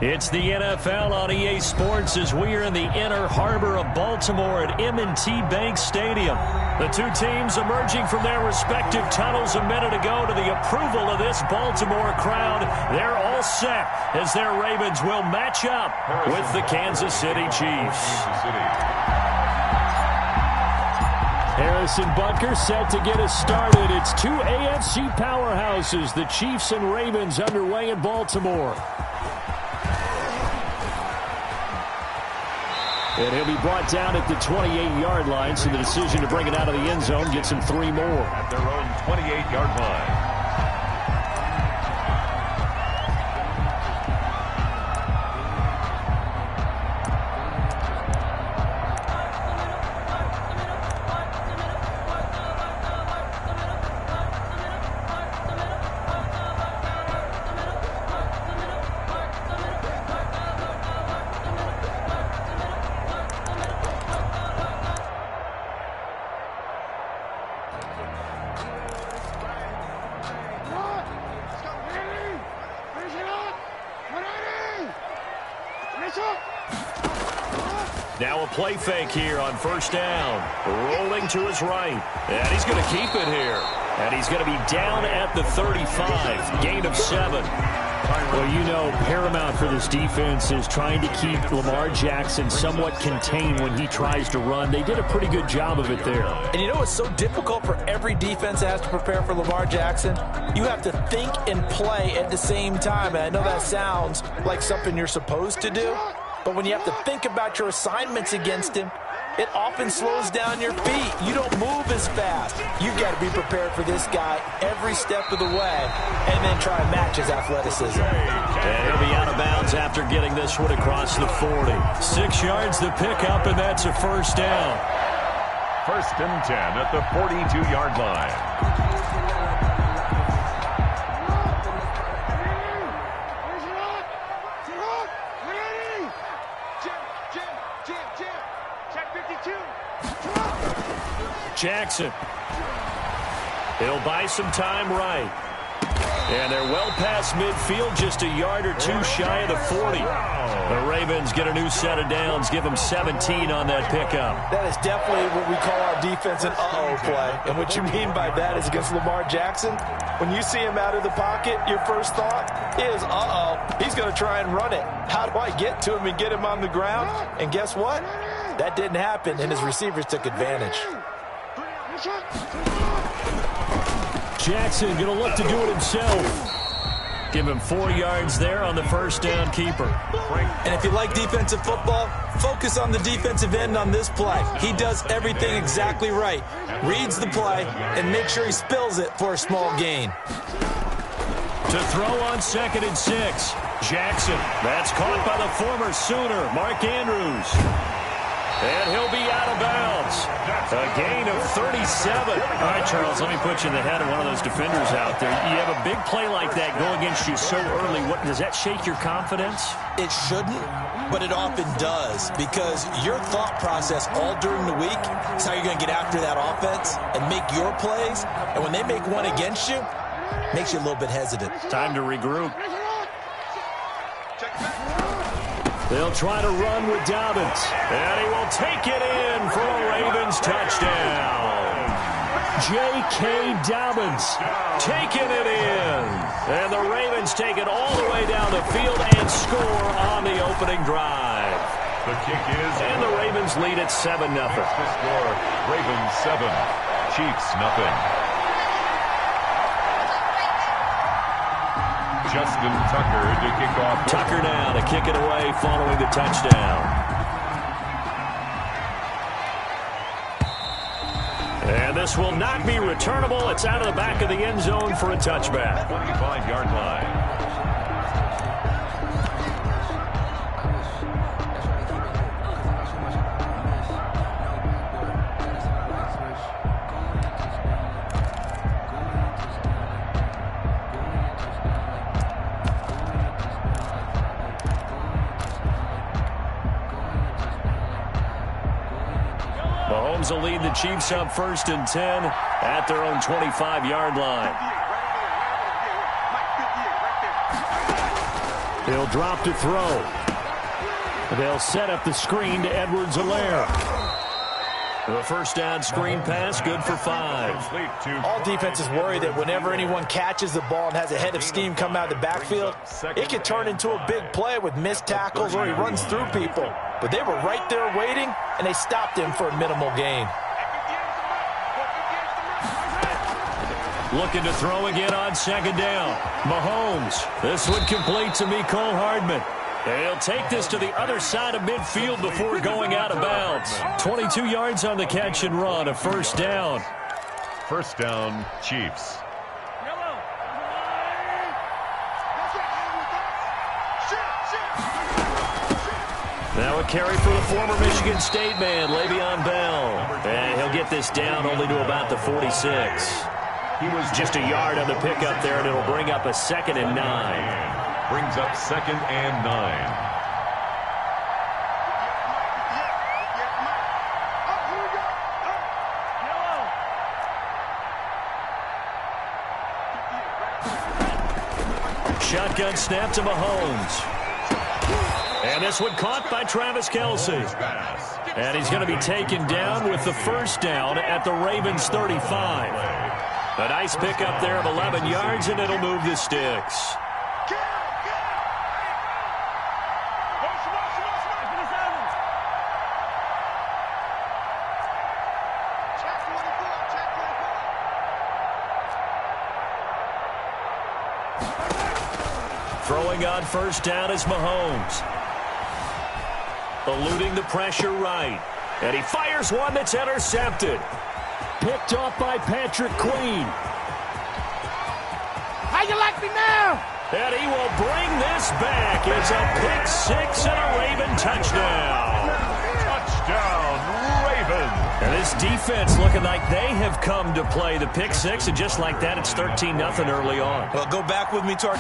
It's the NFL on EA Sports as we are in the inner harbor of Baltimore at M&T Bank Stadium. The two teams emerging from their respective tunnels a minute ago to the approval of this Baltimore crowd. They're all set as their Ravens will match up with the Kansas City Chiefs. Harrison Butker set to get us started. It's two AFC powerhouses, the Chiefs and Ravens, underway in Baltimore. And he'll be brought down at the 28-yard line, so the decision to bring it out of the end zone gets him 3 more. At their own 28-yard line. Now a play fake here on first down. Rolling to his right. And he's going to keep it here. And he's going to be down at the 35. Gain of 7. Well, you know, paramount for this defense is trying to keep Lamar Jackson somewhat contained when he tries to run. They did a pretty good job of it there. And you know what's so difficult for every defense that has to prepare for Lamar Jackson? You have to think and play at the same time. And I know that sounds like something you're supposed to do. But when you have to think about your assignments against him, it often slows down your feet. You don't move as fast. You've got to be prepared for this guy every step of the way and then try and match his athleticism. And he'll be out of bounds after getting this one across the 40. 6 yards the pickup, and that's a first down. 1st and 10 at the 42-yard line. Jackson. He'll buy some time right. And they're well past midfield, just a yard or two shy of the 40. The Ravens get a new set of downs, give them 17 on that pickup. That is definitely what we call our defense an uh-oh play. And what you mean by that is against Lamar Jackson, when you see him out of the pocket, your first thought is, uh-oh, he's going to try and run it. How do I get to him and get him on the ground? And guess what? That didn't happen, and his receivers took advantage. Jackson going to look to do it himself. Give him 4 yards there on the first down keeper. And if you like defensive football, focus on the defensive end on this play. He does everything exactly right. Reads the play and makes sure he spills it for a small gain. To throw on 2nd and 6. Jackson. That's caught by the former Sooner, Mark Andrews. And he'll be out of bounds. A gain of 37. All right, Charles, let me put you in the head of one of those defenders out there. You have a big play like that go against you so early. What, does that shake your confidence? It shouldn't, but it often does, because your thought process all during the week is how you're going to get after that offense and make your plays. And when they make one against you, it makes you a little bit hesitant. Time to regroup. They'll try to run with Dobbins. And he will take it in for a Ravens touchdown. J.K. Dobbins taking it in. And the Ravens take it all the way down the field and score on the opening drive. The kick is... And the Ravens lead at 7-0. The score, Ravens 7, Chiefs nothing. Justin Tucker to kick off. Tucker now to kick it away following the touchdown. And this will not be returnable. It's out of the back of the end zone for a touchback. 25-yard line. Mahomes will lead the Chiefs up 1st and 10 at their own 25-yard line. He'll drop to throw. They'll set up the screen to Edwards-Helaire. The first down screen pass, good for 5. All defenses worry that whenever anyone catches the ball and has a head of steam come out of the backfield, it can turn into a big play with missed tackles or he runs through people. But they were right there waiting, and they stopped him for a minimal gain. Looking to throw again on second down. Mahomes. This one complete to Mecole Hardman. He'll take this to the other side of midfield before going out of bounds. 22 yards on the catch and run, a first down. First down, Chiefs. Now a carry for the former Michigan State man, Le'Veon Bell. And he'll get this down only to about the 46. He was just a yard on the pickup there, and it'll bring up a 2nd and 9. Brings up 2nd and 9. Shotgun snap to Mahomes. And this one caught by Travis Kelce. And he's going to be taken down with the first down at the Ravens 35. A nice pickup there of 11 yards, and it'll move the sticks. Throwing on first down is Mahomes. Eluding the pressure right. And he fires one that's intercepted. Picked off by Patrick Queen. How you like me now? And he will bring this back. It's a pick 6 and a Raven touchdown. Touchdown, Ravens. And this defense looking like they have come to play the pick 6, and just like that, it's 13-0 early on. Well, go back with me to our...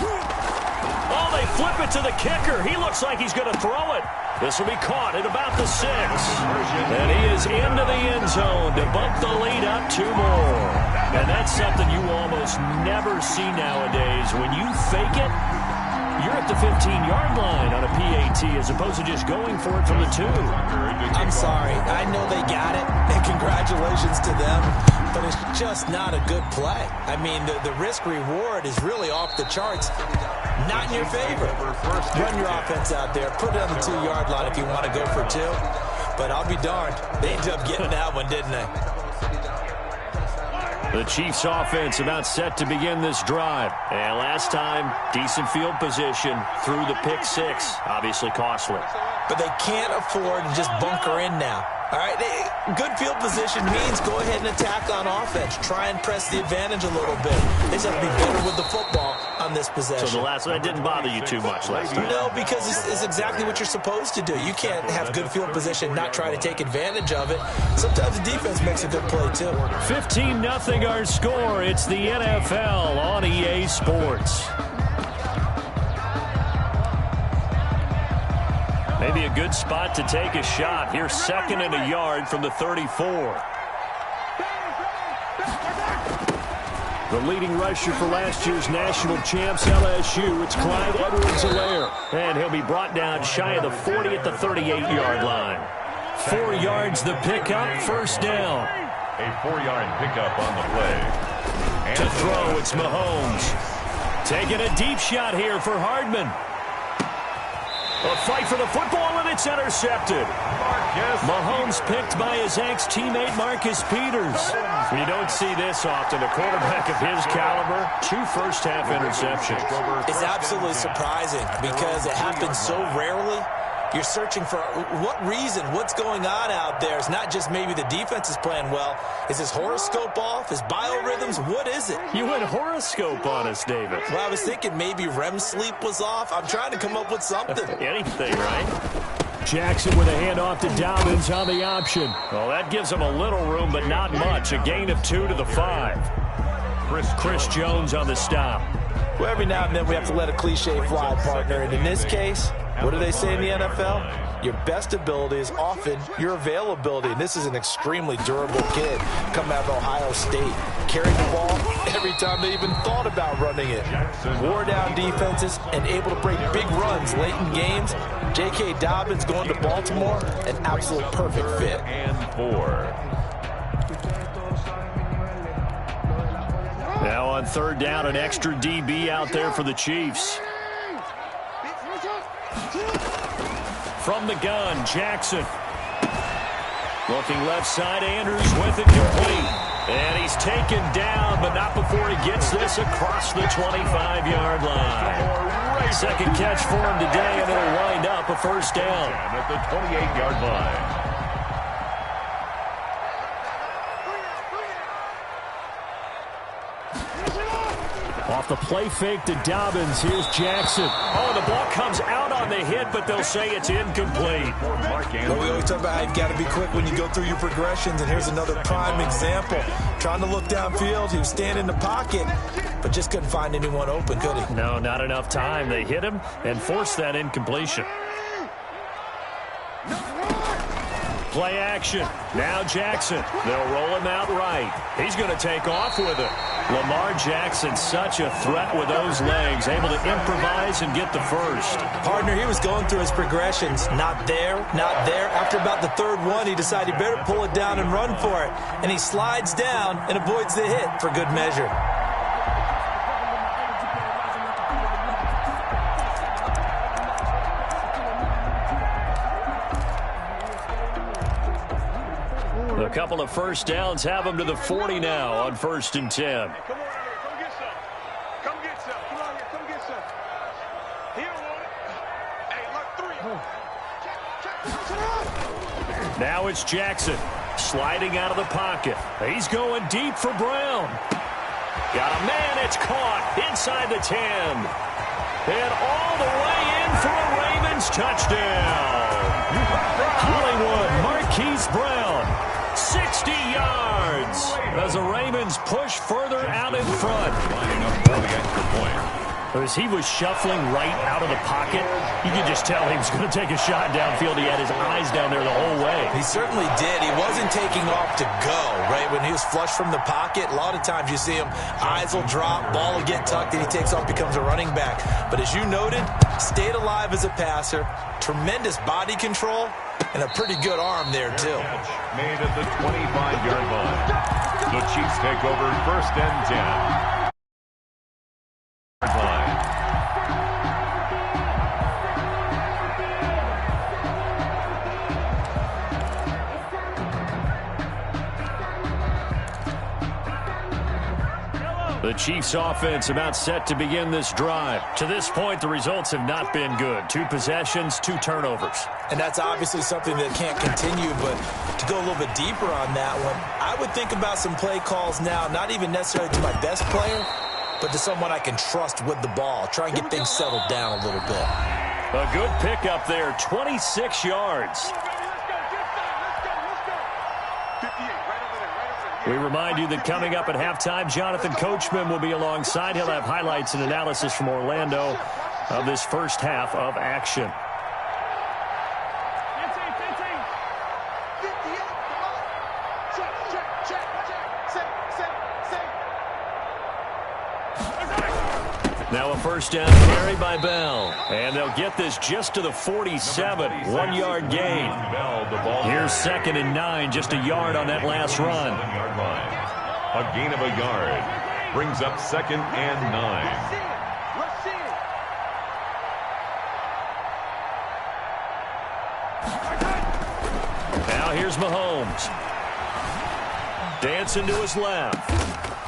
Oh, they flip it to the kicker. He looks like he's going to throw it. This will be caught at about the 6. And he is into the end zone to bump the lead up 2 more. And that's something you almost never see nowadays. When you fake it, you're at the 15-yard line on a PAT as opposed to just going for it from the 2. I'm sorry. I know they got it, and congratulations to them, but it's just not a good play. I mean, the risk-reward is really off the charts. Not in your favor. Run your offense out there. Put it on the 2-yard line if you want to go for 2. But I'll be darned. They ended up getting that one, didn't they? The Chiefs offense about set to begin this drive. And last time, decent field position through the pick 6. Obviously costly. But they can't afford to just bunker in now. All right, good field position means go ahead and attack on offense. Try and press the advantage a little bit. They just have to be better with the football on this possession. So the last one, that didn't bother you too much last time? No, because it's exactly what you're supposed to do. You can't have good field position, not try to take advantage of it. Sometimes the defense makes a good play, too. 15-0 our score. It's the NFL on EA Sports. Maybe a good spot to take a shot. Here's 2nd and a yard from the 34. The leading rusher for last year's national champs, LSU, it's Clyde Edwards-Helaire. And he'll be brought down shy of the 40 at the 38-yard line. 4 yards the pickup, first down. A 4-yard pickup on the play. And to throw, it's Mahomes. Taking a deep shot here for Hardman. A fight for the football, and it's intercepted. Mahomes picked by his ex-teammate Marcus Peters. You don't see this often. A quarterback of his caliber, 2 first-half interceptions. It's absolutely surprising because it happens so rarely. You're searching for what reason, what's going on out there. It's not just maybe the defense is playing well. Is his horoscope off? His biorhythms? What is it? You went horoscope on us, David. Well, I was thinking maybe REM sleep was off. I'm trying to come up with something. Anything, right? Jackson with a handoff to Dobbins on the option. Well, that gives him a little room, but not much. A gain of 2 to the 5. Chris Jones on the stop. Well, every now and then we have to let a cliche fly, partner. And in this case, what do they say in the NFL? Your best ability is often your availability. And this is an extremely durable kid coming out of Ohio State. carried the ball every time they even thought about running it. Wore down defenses and able to break big runs late in games. J.K. Dobbins going to Baltimore, an absolute perfect fit. And 4. Now on third down, an extra DB out there for the Chiefs. From the gun, Jackson. Looking left side, Andrews with it complete. And he's taken down, but not before he gets this across the 25-yard line. Second catch for him today, and it'll wind up a first down. At the 28-yard line. Off the play fake to Dobbins, here's Jackson. Oh, the ball comes out on the hit, but they'll say it's incomplete. Well, we always talk about how you've got to be quick when you go through your progressions, and here's another prime example. Trying to look downfield, he was standing in the pocket, but just couldn't find anyone open, could he? No, not enough time. They hit him and forced that incompletion. Play action. Now Jackson. They'll roll him out right. He's going to take off with it. Lamar Jackson, such a threat with those legs, able to improvise and get the first. Partner, he was going through his progressions. Not there, not there. After about the third one, he decided he better pull it down and run for it. And he slides down and avoids the hit for good measure. A couple of first downs have him to the 40 now on 1st and 10. Come on, come get some. Come get some. Come on here, come get some. He don't want it. Hey, look, 3. Check. Now it's Jackson sliding out of the pocket. He's going deep for Brown. Got a man, it's caught inside the 10. And all the way in for a Ravens touchdown. Hollywood Marquise Brown. 60 yards as the Ravens push further out in front. Lining up for the extra point. As he was shuffling right out of the pocket, you could just tell he was going to take a shot downfield. He had his eyes down there the whole way. He certainly did. He wasn't taking off to go, right? When he was flush from the pocket, a lot of times you see him, eyes will drop, ball will get tucked, and he takes off, becomes a running back. But as you noted, stayed alive as a passer, tremendous body control, and a pretty good arm there, too. Made at the 25-yard line. The Chiefs take over 1st and 10. The Chiefs offense about set to begin this drive. To this point, the results have not been good. 2 possessions, 2 turnovers. And that's obviously something that can't continue, but to go a little bit deeper on that one, I would think about some play calls now, not even necessarily to my best player, but to someone I can trust with the ball. Try and get things settled down a little bit. A good pickup there, 26 yards. We remind you that coming up at halftime, Jonathan Coachman will be alongside. He'll have highlights and analysis from Orlando of this first half of action. Now a first down carry by Bell. And they'll get this just to the 47. 1-yard gain. Here's 2nd and 9. Just a yard on that last run. A gain of a yard. Brings up 2nd and 9. Now here's Mahomes. Dancing to his left.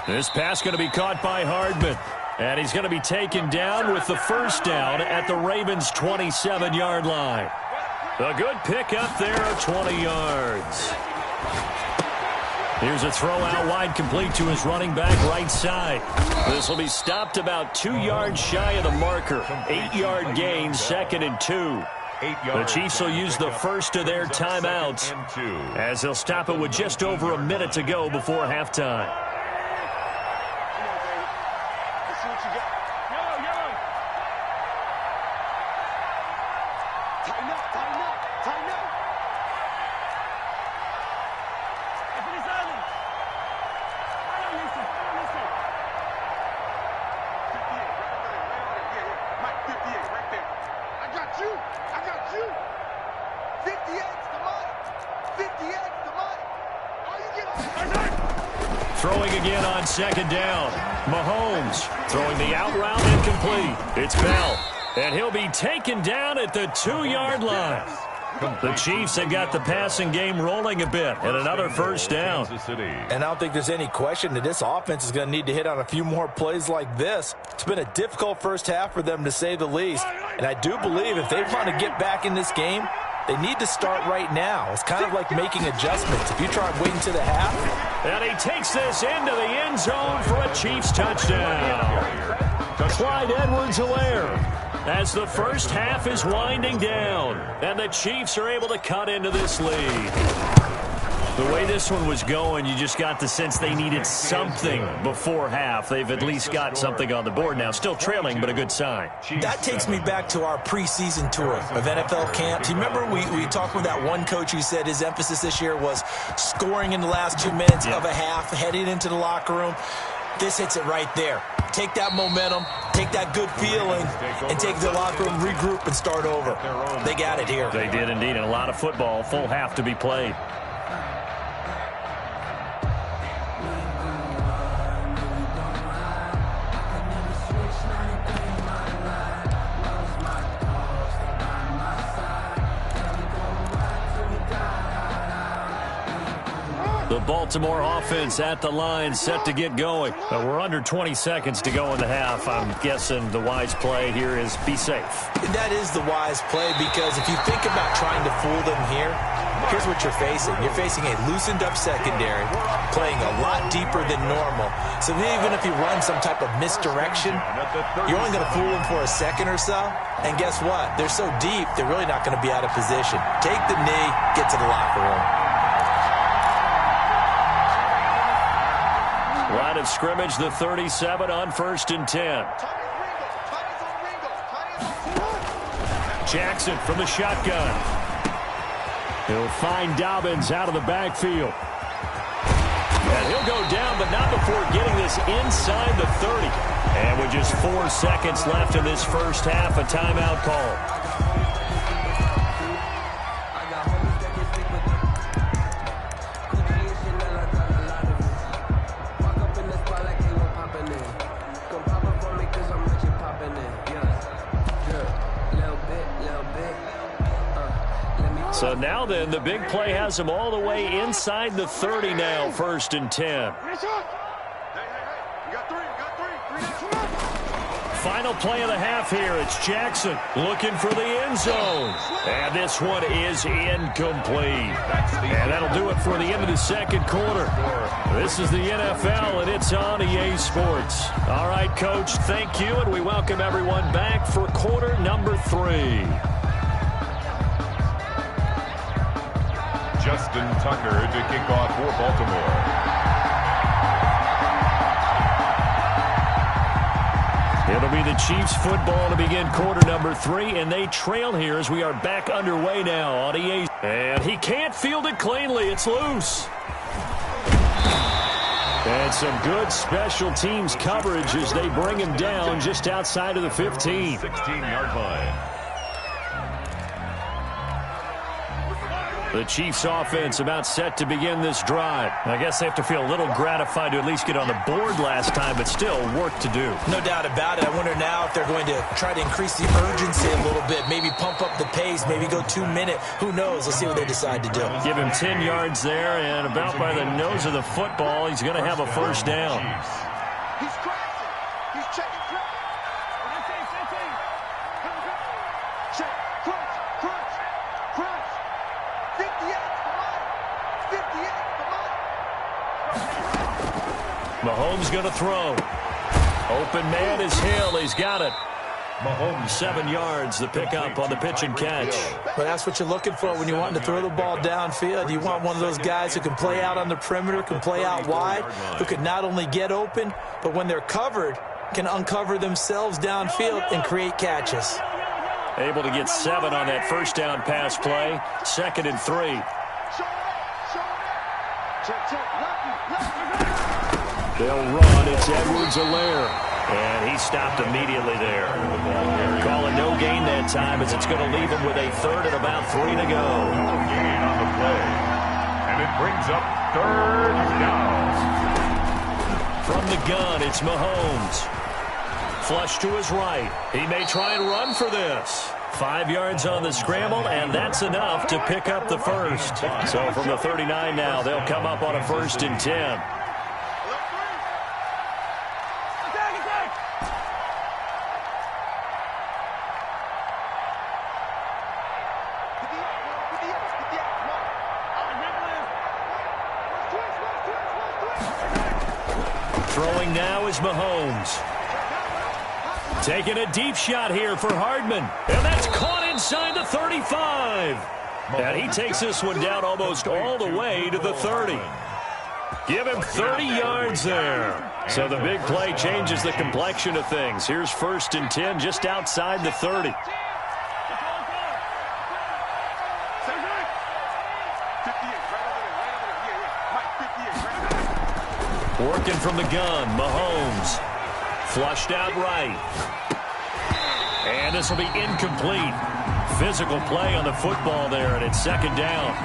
This pass going to be caught by Hardman. And he's going to be taken down with the first down at the Ravens' 27-yard line. A good pickup there of 20 yards. Here's a throw out wide, complete to his running back right side. This will be stopped about 2 yards shy of the marker. 8-yard gain, 2nd and 2. The Chiefs will use the first of their timeouts as they'll stop it with just over a minute to go before halftime. you. I got you. 58's the money. 58's the money. Oh, you get Throwing again on second down. Mahomes throwing the out route incomplete. It's Bell. And he'll be taken down at the 2-yard line. The Chiefs have got the passing game rolling a bit, and another first down. And I don't think there's any question that this offense is going to need to hit on a few more plays like this. It's been a difficult first half for them, to say the least. And I do believe if they want to get back in this game, they need to start right now. It's kind of like making adjustments. If you try waiting to the half. And he takes this into the end zone for a Chiefs touchdown. Clyde Edwards-Helaire. As the first half is winding down, and the Chiefs are able to cut into this lead. The way this one was going, you just got the sense they needed something before half. They've at least got something on the board now. Still trailing, but a good sign. That takes me back to our preseason tour of NFL camp. Do you remember we talked with that one coach who said his emphasis this year was scoring in the last 2 minutes of a half, heading into the locker room? This hits it right there. Take that momentum, take that good feeling, and take the locker room, regroup, and start over. They got it here. They did indeed, and a lot of football, full half to be played. The Baltimore offense at the line, set to get going. We're under 20 seconds to go in the half. I'm guessing the wise play here is be safe. That is the wise play, because if you think about trying to fool them here, here's what you're facing. You're facing a loosened up secondary, playing a lot deeper than normal. So even if you run some type of misdirection, you're only going to fool them for a second or so. And guess what? They're so deep, they're really not going to be out of position. Take the knee, get to the locker room. Line of scrimmage, the 37 on 1st and 10. Jackson from the shotgun. He'll find Dobbins out of the backfield. And he'll go down, but not before getting this inside the 30. And with just 4 seconds left in this first half, a timeout call. So now then, the big play has them all the way inside the 30 now, 1st and 10. Final play of the half here. It's Jackson looking for the end zone. And this one is incomplete. And that'll do it for the end of the second quarter. This is the NFL, and it's on EA Sports. All right, Coach, thank you, and we welcome everyone back for quarter number 3. Justin Tucker to kick off for Baltimore. It'll be the Chiefs football to begin quarter number 3, and they trail here as we are back underway now on EA. And he can't field it cleanly. It's loose. And some good special teams coverage as they bring him down just outside of the 15. 16-yard line. The Chiefs offense about set to begin this drive. I guess they have to feel a little gratified to at least get on the board last time, but still work to do. No doubt about it. I wonder now if they're going to try to increase the urgency a little bit, maybe pump up the pace, maybe go 2 minute. Who knows? Let's see what they decide to do. Give him 10 yards there, and about by the nose of the football, he's going to have a first down. He's crashing. He's checking crunch. Check, crunch, crunch, crunch. 58 for money. 58 for money. Mahomes going to throw. Open man is Hill. He's got it. Mahomes 7 yards, the pickup on the pitch and catch. But that's what you're looking for when you want to throw the ball downfield. You want one of those guys who can play out on the perimeter, can play out wide, who can not only get open, but when they're covered, can uncover themselves downfield and create catches. Able to get 7 on that first down pass play. 2nd and 3. They'll run. It's Edwards-Helaire. And he stopped immediately there. Call a no gain. That that time, as it's going to leave him with a third and about 3 to go. No gain on the play. And it brings up third down. From the gun, it's Mahomes. Flush to his right. He may try and run for this. 5 yards on the scramble, and that's enough to pick up the first. So from the 39 now, they'll come up on a 1st and 10. Throwing now is Mahomes. Taking a deep shot here for Hardman. And that's caught inside the 35. And he takes this one down almost all the way to the 30. Give him 30 yards there. So the big play changes the complexion of things. Here's 1st and 10 just outside the 30. Working from the gun, Mahomes. Flushed out right. And this will be incomplete. Physical play on the football there, and it's 2nd down.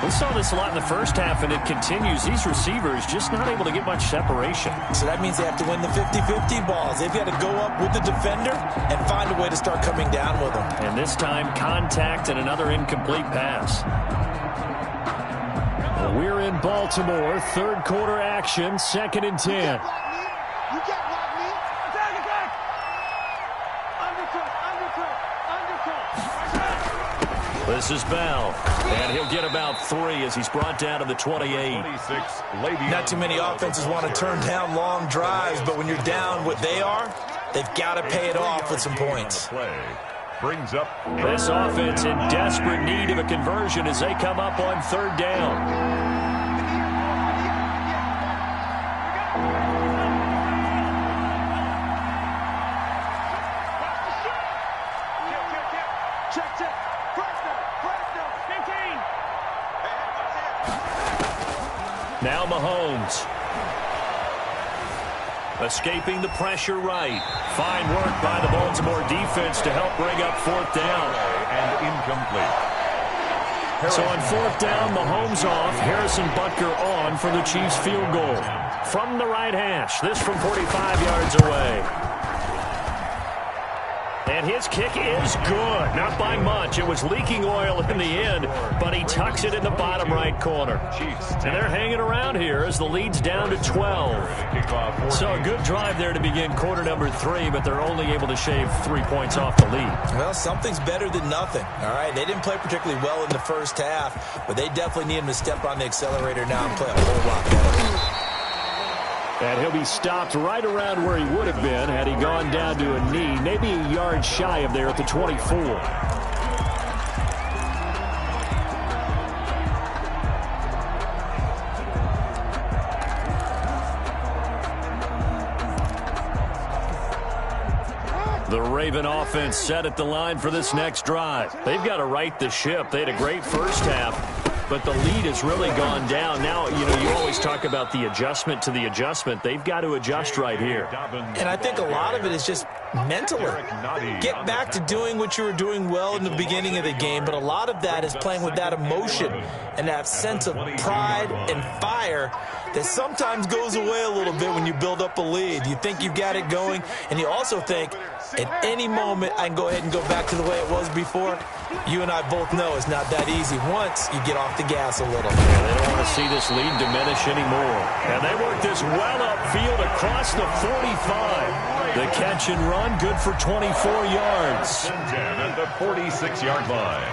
We saw this a lot in the first half, and it continues. These receivers just not able to get much separation. So that means they have to win the 50-50 balls. They've got to go up with the defender and find a way to start coming down with them. And this time, contact and another incomplete pass. We're in Baltimore. 3rd quarter action, 2nd and 10. You can't block me. Attack. Undercut. This is Bell. And he'll get about 3 as he's brought down to the 28. 26, Not too many offenses want to turn down long drives, but when you're down what they are, they've got to pay it off with some points. Brings up This offense in desperate need of a conversion as they come up on 3rd down. Now Mahomes. Escaping the pressure right. Fine work by the Baltimore defense to help bring up 4th down. and incomplete. So on 4th down, Mahomes off. Harrison Butker on for the Chiefs field goal. From the right hash. This from 45 yards away. And his kick is good. Not by much. It was leaking oil in the end, but he tucks it in the bottom right corner. And they're hanging around here as the lead's down to 12. So a good drive there to begin quarter number 3, but they're only able to shave 3 points off the lead. Well, something's better than nothing. All right, they didn't play particularly well in the first half, but they definitely need him to step on the accelerator now and play a whole lot better. And he'll be stopped right around where he would have been had he gone down to a knee, maybe a yard shy of there at the 24. The Raven offense set at the line for this next drive. They've got to right the ship. They had a great first half, but the lead has really gone down. Now, you always talk about the adjustment to the adjustment. They've got to adjust right here. And I think a lot of it is just mentally. Get back to doing what you were doing well in the beginning of the game, but a lot of that is playing with that emotion and that sense of pride and fire that sometimes goes away a little bit when you build up a lead. You think you've got it going, and you also think, at any moment, I can go ahead and go back to the way it was before. You and I both know it's not that easy once you get off the gas a little. Yeah, they don't want to see this lead diminish anymore. And they work this well upfield across the 45. The catch and run, good for 24 yards. 10 at the 46-yard line.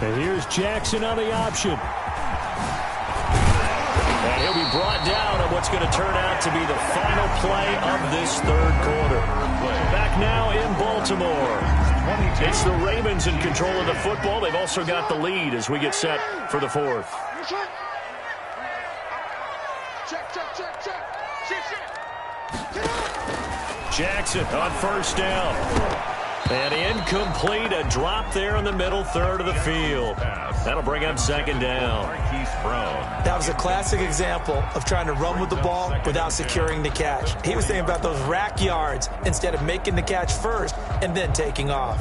And here's Jackson on the option. And he'll be brought down on what's going to turn out to be the final play of this third quarter. Back now in Baltimore. It's the Ravens in control of the football. They've also got the lead as we get set for the fourth. Jackson on first down. And incomplete, a drop there in the middle third of the field. That'll bring up second down. That was a classic example of trying to run with the ball without securing the catch. He was thinking about those rack yards instead of making the catch first and then taking off.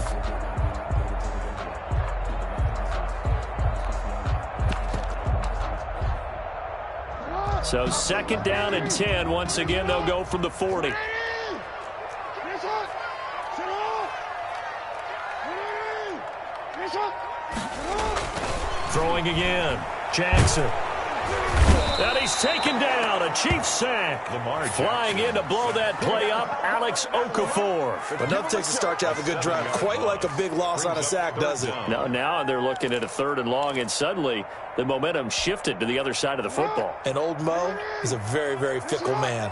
So second down and 10. Once again, they'll go from the 40. Throwing again. Jackson. And he's taken down. A Chiefs sack. Flying in to blow that play up, Alex Okafor. Enough takes a start to have a good drive. Quite like a big loss on a sack, does it? Now they're looking at a 3rd and long, and suddenly the momentum shifted to the other side of the football. And old Mo is a very, very fickle man.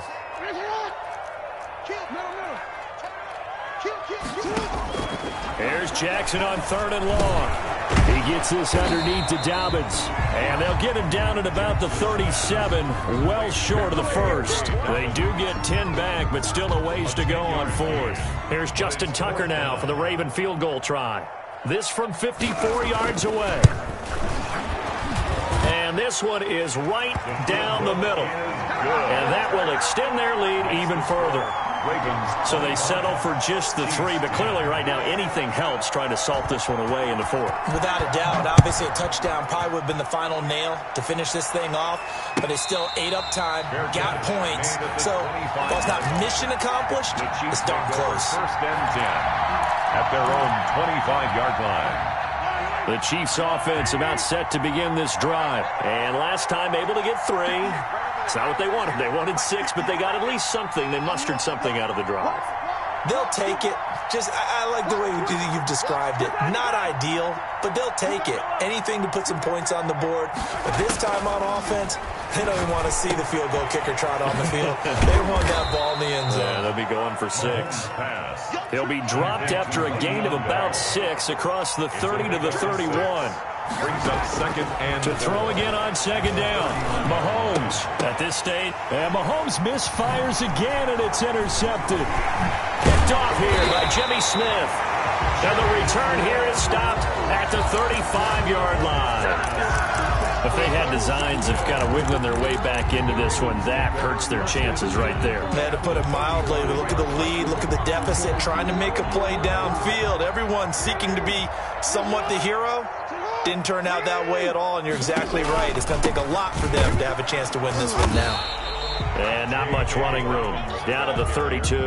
Here's Jackson on 3rd and long. He gets this underneath to Dobbins. And they'll get him down at about the 37, well short of the first. They do get 10 back, but still a ways to go on 4th. Here's Justin Tucker now for the Raven field goal try. This from 54 yards away. And this one is right down the middle. And that will extend their lead even further. So they settle for just the 3, but clearly right now anything helps trying to salt this one away in the 4th. Without a doubt, obviously a touchdown probably would have been the final nail to finish this thing off, but it's still ate up time, got points. So while it's not mission accomplished, it's darn close. First and 10 at their own 25-yard line. The Chiefs offense about set to begin this drive. And last time able to get 3. It's not what they wanted. They wanted 6, but they got at least something. They mustered something out of the drive. They'll take it. I like the way you've described it. Not ideal, but they'll take it. Anything to put some points on the board. But this time on offense, they don't even want to see the field goal kicker trot on the field. They want that ball in the end zone. Yeah, they'll be going for 6. He'll be dropped after a gain of about 6 across the 30 to the 31. Brings up second and to throw again on second down. Mahomes at this stage. And Mahomes misfires again, and it's intercepted. Picked off here by Jimmy Smith. And the return here is stopped at the 35-yard line. If they had designs of kind of wiggling their way back into this one, that hurts their chances right there. They had to put it mildly. Look at the lead, look at the deficit, trying to make a play downfield. Everyone seeking to be somewhat the hero. Didn't turn out that way at all, and you're exactly right. It's going to take a lot for them to have a chance to win this one now. And not much running room. Down to the 32.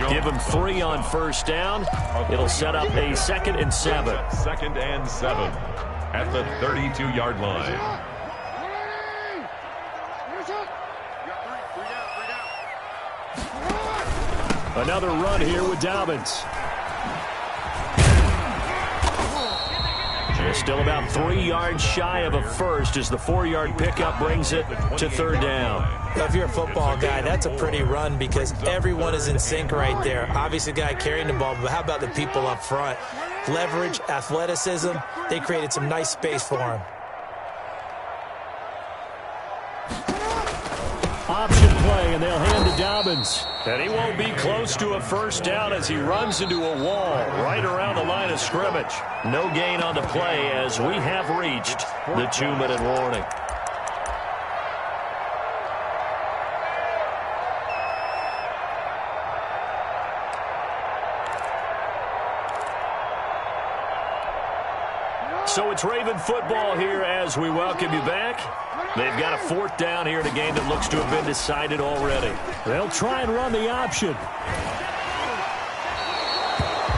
Give them 3 on first down. It'll set up a 2nd and 7. 2nd and 7 at the 32-yard line. Another run here with Dobbins. They're still about 3 yards shy of a first as the 4-yard pickup brings it to 3rd down. Now, if you're a football guy, that's a pretty run because everyone is in sync right there. Obviously, the guy carrying the ball, but how about the people up front? Leverage, athleticism, they created some nice space for him. Option play, and they'll hand to Dobbins. And he won't be close to a first down as he runs into a wall right around the line of scrimmage. No gain on the play as we have reached the 2-minute warning. So it's Raven football here as we welcome you back. They've got a 4th down here in a game that looks to have been decided already. They'll try and run the option.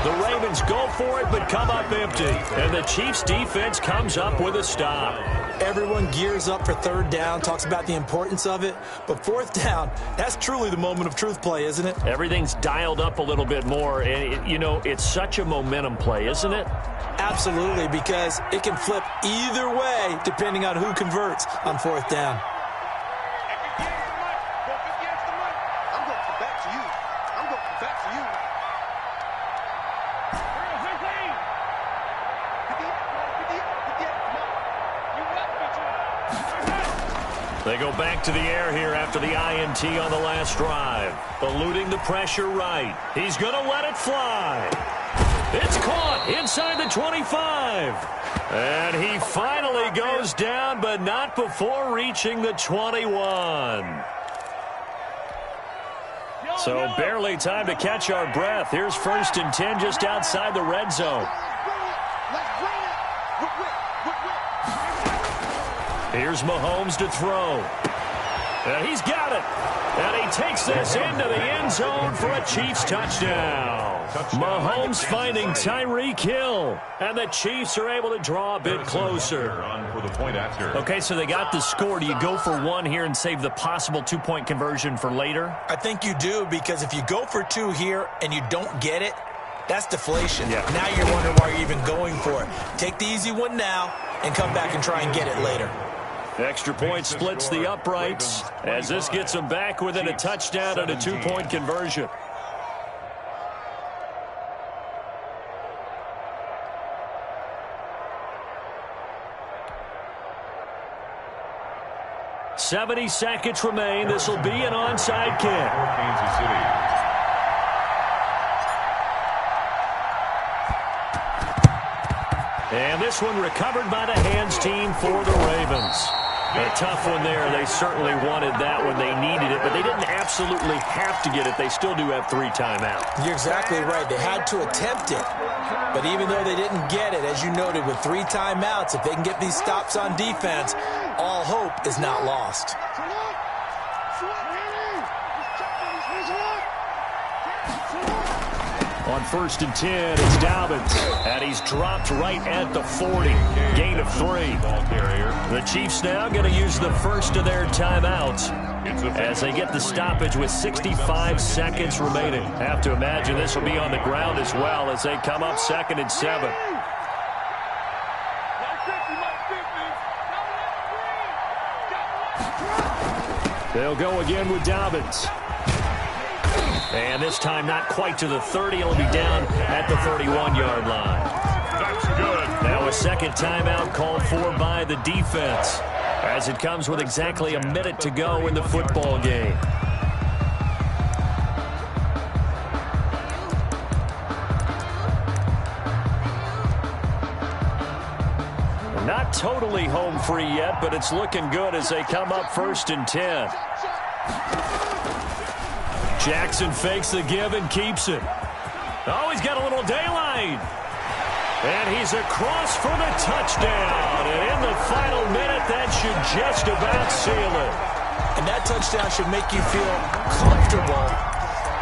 The Ravens go for it but come up empty. And the Chiefs defense comes up with a stop. Everyone gears up for 3rd down, talks about the importance of it. But 4th down, that's truly the moment of truth play, isn't it? Everything's dialed up a little bit more. And, it's such a momentum play, isn't it? Absolutely, because it can flip either way depending on who converts on 4th down. They go back to the air here after the INT on the last drive. Eluding the pressure right. He's going to let it fly. It's caught inside the 25. And he finally goes down, but not before reaching the 21. So barely time to catch our breath. Here's 1st and 10 just outside the red zone. Here's Mahomes to throw. And he's got it. And he takes this into the end zone for a Chiefs touchdown. Mahomes finding Tyreek Hill. And the Chiefs are able to draw a bit closer. Okay, so they got the score. Do you go for one here and save the possible 2-point conversion for later? I think you do, because if you go for 2 here and you don't get it, that's deflation. Yeah. Now you're wondering why you're even going for it. Take the easy one now and come back and try and get it later. Extra point splits the uprights as this gets them back within a touchdown and a 2-point conversion. "70 seconds remain. This will be an onside kick." Kansas City. And this one recovered by the hands team for the Ravens. A tough one there. They certainly wanted that when they needed it, but they didn't absolutely have to get it. They still do have 3 timeouts. You're exactly right. They had to attempt it. But even though they didn't get it, as you noted, with 3 timeouts, if they can get these stops on defense, all hope is not lost. On 1st and 10, it's Dobbins. And he's dropped right at the 40. Gain of 3. The Chiefs now going to use the first of their timeouts as they get the stoppage with 65 seconds remaining. Have to imagine this will be on the ground as well as they come up 2nd and 7. They'll go again with Dobbins. And this time not quite to the 30. It'll be down at the 31-yard line. That's good. Now a second timeout called for by the defense as it comes with exactly a minute to go in the football game. Not totally home free yet, but it's looking good as they come up 1st and 10. Jackson fakes the give and keeps it. Oh, he's got a little daylight. And he's across for the touchdown. And in the final minute, that should just about seal it. And that touchdown should make you feel comfortable.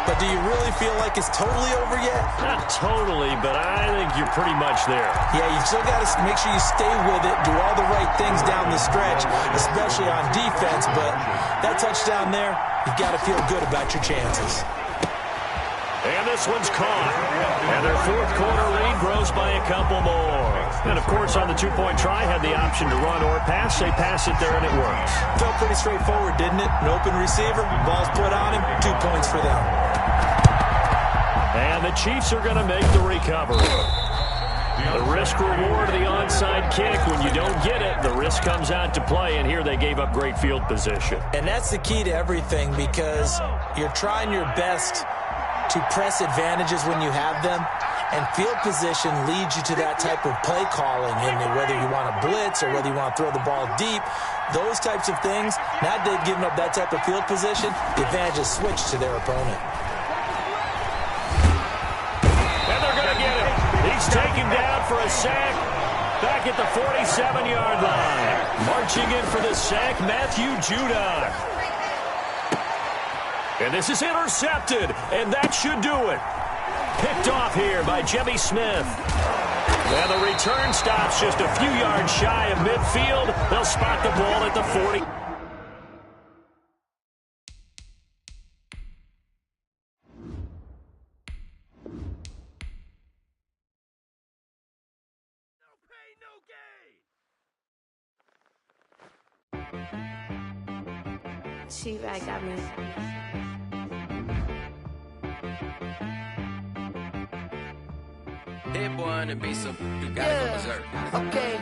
But do you really feel like it's totally over yet? Not totally, but I think you're pretty much there. Yeah, you've still got to make sure you stay with it, do all the right things down the stretch, especially on defense. But that touchdown there, you've got to feel good about your chances. And this one's caught. And their 4th quarter lead grows by a couple more. And, of course, on the 2-point try, had the option to run or pass. They pass it there, and it works. Felt pretty straightforward, didn't it? An open receiver, ball's put on him, 2 points for them. And the Chiefs are going to make the recovery. The risk-reward of the onside kick. When you don't get it, the risk comes out to play, and here they gave up great field position. And that's the key to everything, because you're trying your best to press advantages when you have them, and field position leads you to that type of play calling, and whether you want to blitz or whether you want to throw the ball deep, those types of things. Now they've given up that type of field position, the advantage is switched to their opponent. And they're going to get him. He's taken down for a sack back at the 47-yard line. Marching in for the sack, Matthew Judon. And this is intercepted, and that should do it. Picked off here by Jimmy Smith. And the return stops just a few yards shy of midfield. They'll spot the ball at the 40. She-Rag got me. That boy on the beat, so you gotta go berserk. Okay.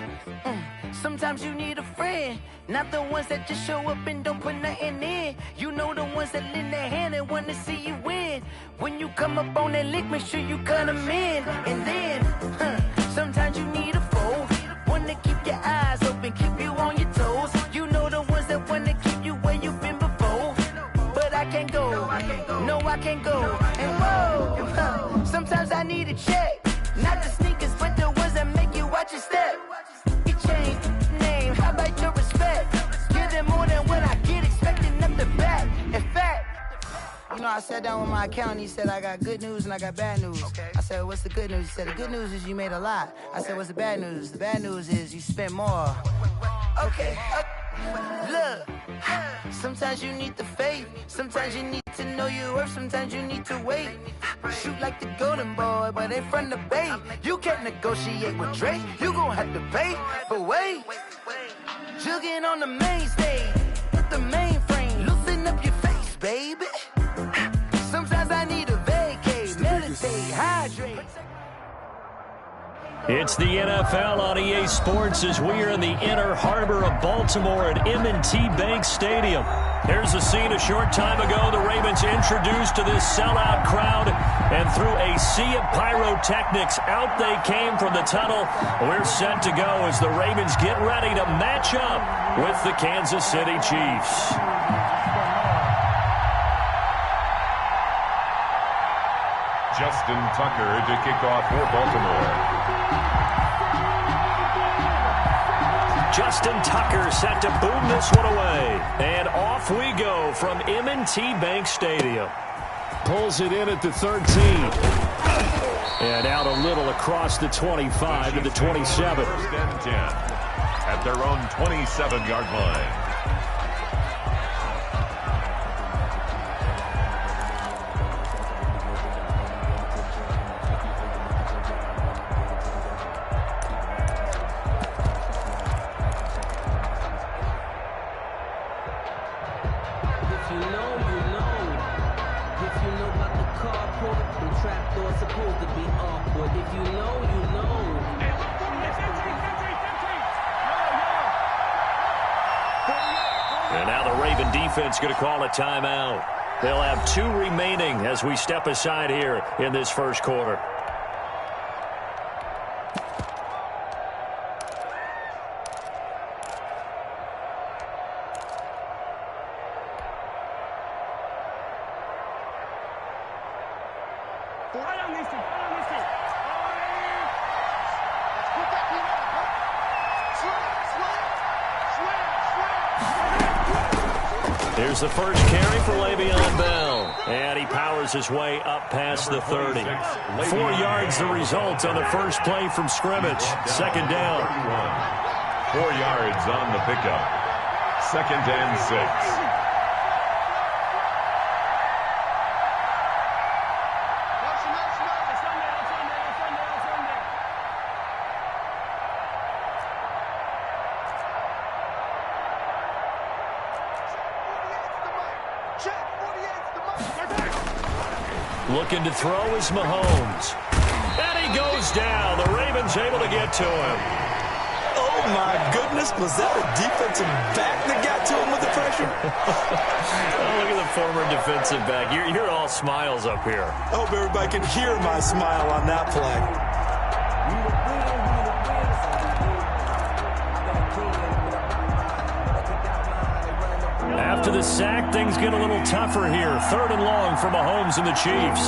Sometimes you need a friend, not the ones that just show up and don't put nothing in. You know the ones that lend their hand and want to see you win. When you come up on that lick, make sure you cut them in. And then, sometimes you need a foe. One to keep your eyes open, keep you on your toes. You know the ones that want to keep you where you've been before. But I can't go, no I can't go. And whoa, sometimes I need a check. Not the sneakers, but the ones that make you watch your step. You change name, how about your respect? Give them more than what I get, expecting them to back. In fact, you know, I sat down with my accountant, he said, I got good news and I got bad news. I said, what's the good news? He said, the good news is you made a lot. I said, what's the bad news? The bad news is you spent more. Okay, look, sometimes you need the faith. Sometimes you need to know your worth. Sometimes you need to wait. Shoot like the golden boy, but in front of the bay. You can't negotiate with Drake. You gon' have to pay, but wait. Jugging on the main stage, with the mainframe. Loosen up your face, baby. Sometimes I need a vacate, meditate, hydrate. It's the NFL on EA Sports as we are in the inner harbor of Baltimore at M&T Bank Stadium. Here's a scene a short time ago. The Ravens introduced to this sellout crowd, and through a sea of pyrotechnics, out they came from the tunnel. We're set to go as the Ravens get ready to match up with the Kansas City Chiefs. Justin Tucker to kick off for Baltimore. Justin Tucker set to boom this one away. And off we go from M&T Bank Stadium. Pulls it in at the 13. And out a little across the 25 to the 27. First and 10 at their own 27-yard line. Defense going to call a timeout. They'll have 2 remaining as we step aside here in this first quarter. Here's the first carry for Le'Veon Bell. And he powers his way up past the 30. 4 yards the result on the first play from scrimmage. Second down. 4 yards on the pickup. Second and 6. Looking to throw is Mahomes. And he goes down. The Ravens able to get to him. Oh, my goodness. Was that a defensive back that got to him with the pressure? Oh, look at the former defensive back. You're all smiles up here. I hope everybody can hear my smile on that play. After the sack, things get a little tougher here. 3rd and long for Mahomes and the Chiefs.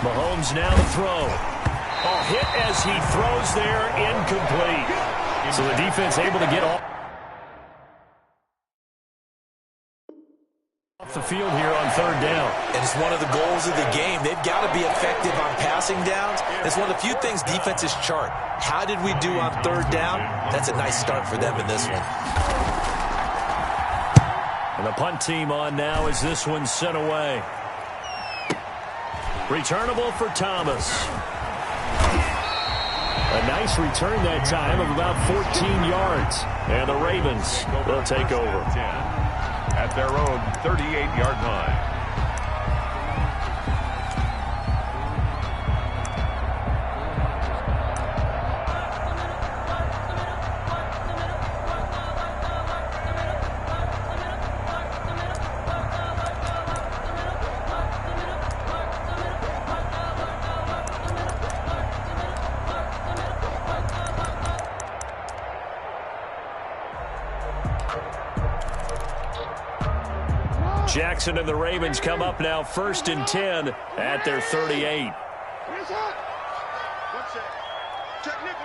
Mahomes now to throw. A hit as he throws there, incomplete. So the defense able to get off the field here on 3rd down. And it's one of the goals of the game. They've got to be effective on passing downs. It's one of the few things defenses chart. How did we do on 3rd down? That's a nice start for them in this one. And the punt team on now as this one's sent away. Returnable for Thomas. A nice return that time of about 14 yards. And the Ravens will take over. At their own 38-yard line. Jackson and the Ravens come up now 1st and 10 at their 38. Check nickel.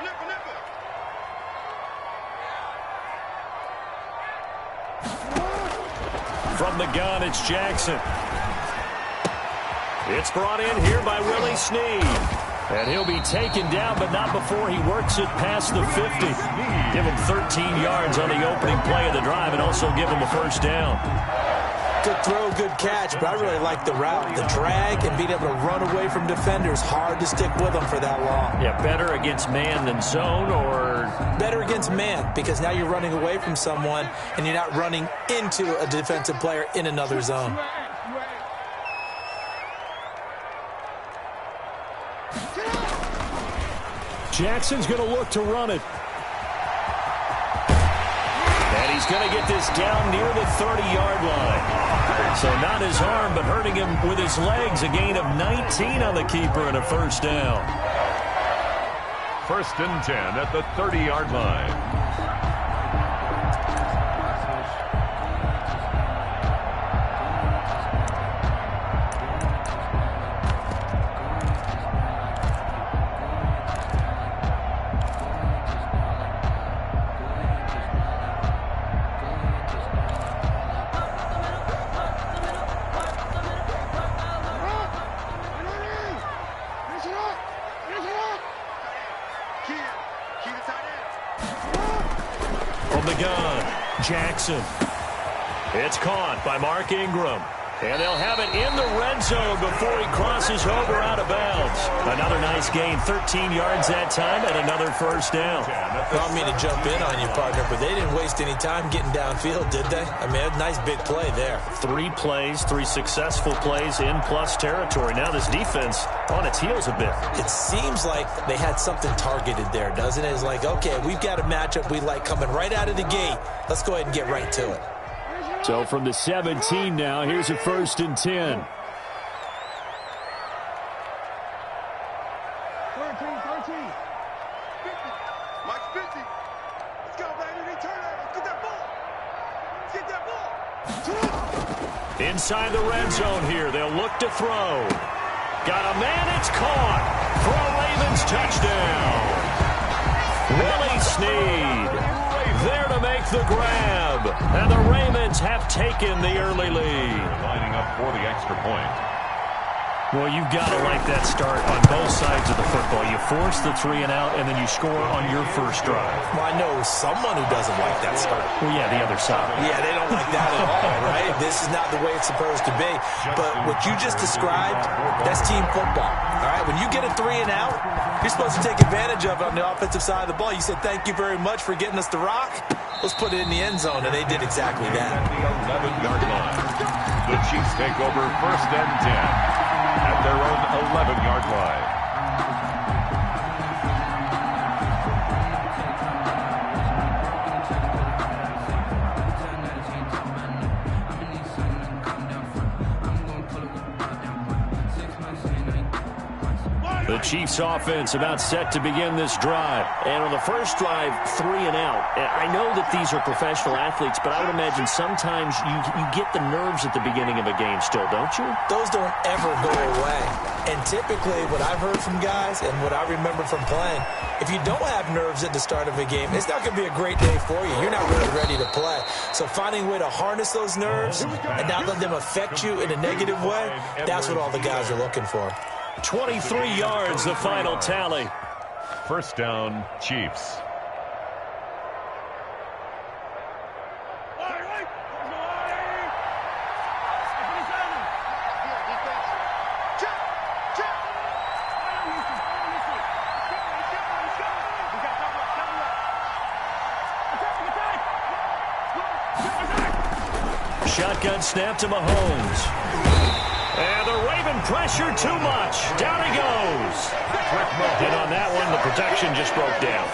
From the gun, it's Jackson. It's brought in here by Willie Snead. And he'll be taken down, but not before he works it past the 50. Give him 13 yards on the opening play of the drive and also give him a first down. Good throw, good catch, but I really like the route, the drag, and being able to run away from defenders. Hard to stick with them for that long. Yeah, better against man than zone, or? Better against man, because now you're running away from someone, and you're not running into a defensive player in another zone. Jackson's going to look to run it. And he's going to get this down near the 30-yard line. So not his arm, but hurting him with his legs. A gain of 19 on the keeper and a first down. 1st and 10 at the 30-yard line. From the gun, Jackson. It's caught by Mark Ingram. And they'll have it in the red zone before he crosses over out of bounds. Another nice gain, 13 yards that time, and another first down. I don't mean to jump in on you, partner, but they didn't waste any time getting downfield, did they? I mean, a nice big play there. 3 plays, 3 successful plays in plus territory. Now this defense on its heels a bit. It seems like they had something targeted there, doesn't it? It's like, okay, we've got a matchup we like coming right out of the gate. Let's go ahead and get right to it. So from the 17 now, here's a 1st and 10. 13. Mike's 50. Let's go, baby. They turn it. Let's get that ball. Let's get that ball. Inside the red zone here, they'll look to throw. Got a man, it's caught. For a Ravens touchdown. Willie Snead there to make the grab. And the Ravens have taken the early lead. Lining up for the extra point. Well, you've got to like that start on both sides of the football. You force the 3 and out, and then you score on your first drive. Well, I know someone who doesn't like that start. Well, yeah, the other side. Yeah, they don't like that at all, right? This is not the way it's supposed to be. But what you just described, that's team football. All right, when you get a 3 and out, you're supposed to take advantage of it on the offensive side of the ball. You said, thank you very much for getting us the rock. Let's put it in the end zone, and they did exactly that. At the 11-yard line. The Chiefs take over 1st and 10 at their own 11-yard line. The Chiefs offense about set to begin this drive. And on the first drive, 3 and out. I know that these are professional athletes, but I would imagine sometimes you get the nerves at the beginning of a game still, don't you? Those don't ever go away. And typically what I've heard from guys and what I remember from playing, if you don't have nerves at the start of a game, it's not going to be a great day for you. You're not really ready to play. So finding a way to harness those nerves and not let them affect you in a negative way, that's what all the guys are looking for. 23 yards, the final tally. First down, Chiefs. Shotgun snap to Mahomes. And the Raven pressure too much. Down he goes. And on that one, the protection just broke down.